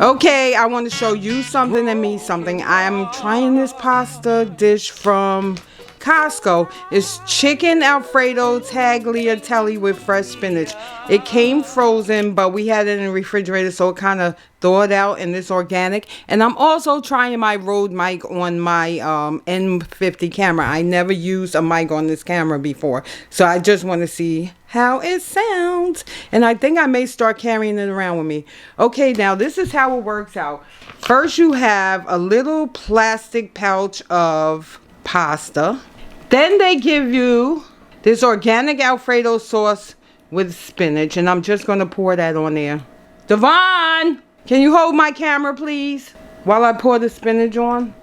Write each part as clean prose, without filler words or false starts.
Okay, I want to show you something and me something. I am trying this pasta dish from Costco. It's chicken Alfredo tagliatelle with fresh spinach. It came frozen, but we had it in the refrigerator, so it kind of thawed out, and it's organic. And I'm also trying my Rode mic on my N50 camera. I never used a mic on this camera before, so I just want to see how it sounds. And I think I may start carrying it around with me. Okay, now this is how it works out. First, you have a little plastic pouch of pasta. Then they give you this organic Alfredo sauce with spinach, and I'm just going to pour that on there. Devon, can you hold my camera, please, while I pour the spinach on?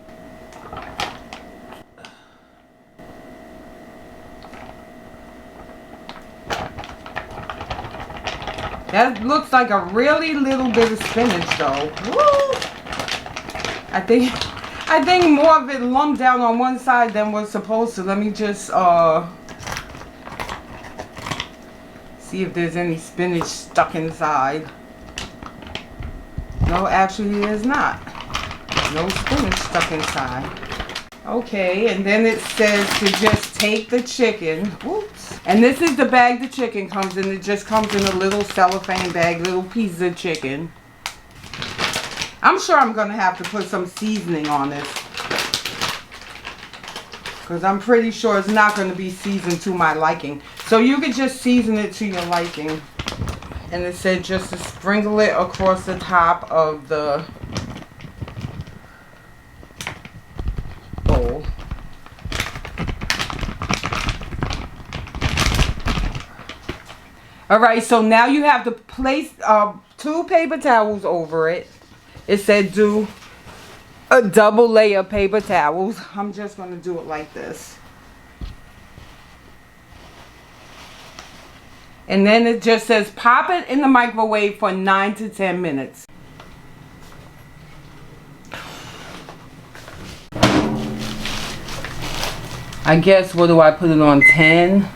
That looks like a really little bit of spinach, though. Woo! I think more of it lumped down on one side than was supposed to. Let me just see if there's any spinach stuck inside. No, actually there's not. No spinach stuck inside. Okay, and then it says to just take the chicken. Oops. And this is the bag the chicken comes in. It just comes in a little cellophane bag, little piece of chicken. I'm sure I'm going to have to put some seasoning on this, because I'm pretty sure it's not going to be seasoned to my liking. So you could just season it to your liking. And it said just to sprinkle it across the top of the bowl. Alright, so now you have to place 2 paper towels over it. It said do a double layer of paper towels. I'm just going to do it like this. And then it just says pop it in the microwave for 9 to 10 minutes. I guess, what do I put it on? 10?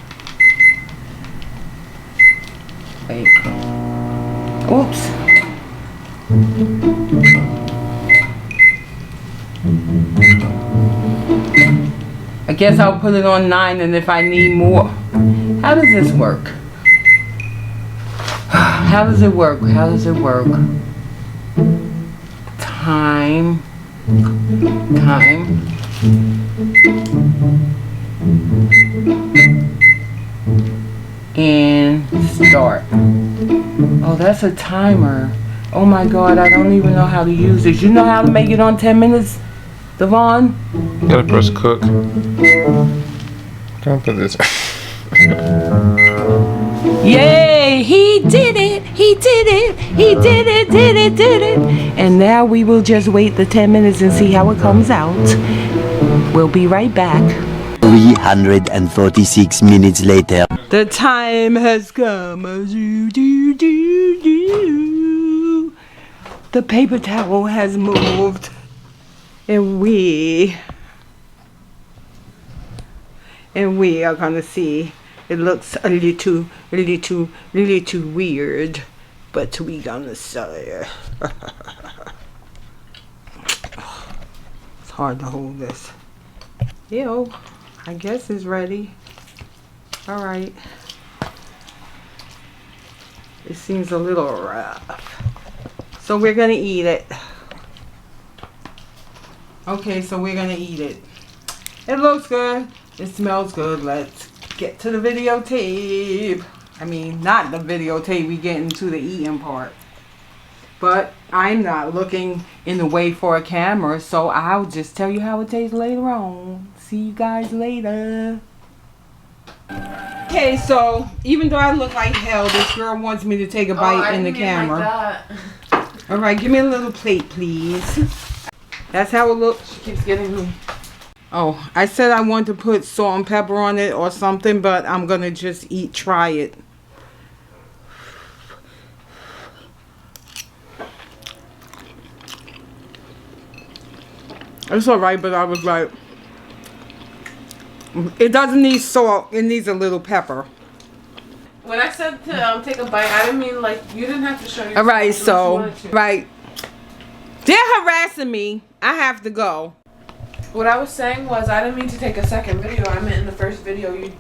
Wait. Oops. I guess I'll put it on 9, and if I need more. How does this work? How does it work? How does it work? Time. And start. Oh, that's a timer. Oh my God, I don't even know how to use this. You know how to make it on 10 minutes, Devon? You gotta press cook. Don't put this. Yay! He did it! He did it! He did it! Did it! And now we will just wait the 10 minutes and see how it comes out. We'll be right back. 346 minutes later. The time has come. The paper towel has moved. And we are gonna see. It looks a little weird, but we gonna say. It's hard to hold this. Yo, I guess it's ready. All right. It seems a little rough. So we're gonna eat it. Okay, so we're gonna eat it. It looks good. It smells good. Let's get to the videotape. I mean, not the videotape. We get into the eating part. But I'm not looking in the way for a camera, so I'll just tell you how it tastes later on. See you guys later. Okay, so even though I look like hell, this girl wants me to take a bite in the camera. Like alright, give me a little plate, please. That's how it looks. She keeps getting me. Oh, I said I want to put salt and pepper on it or something, but I'm going to just try it. It's alright, but I was like, it doesn't need salt. It needs a little pepper. When I said to take a bite, I didn't mean like, you didn't have to show your. Alright, so, right. They're harassing me. I have to go. What I was saying was I didn't mean to take a second video. I meant in the first video you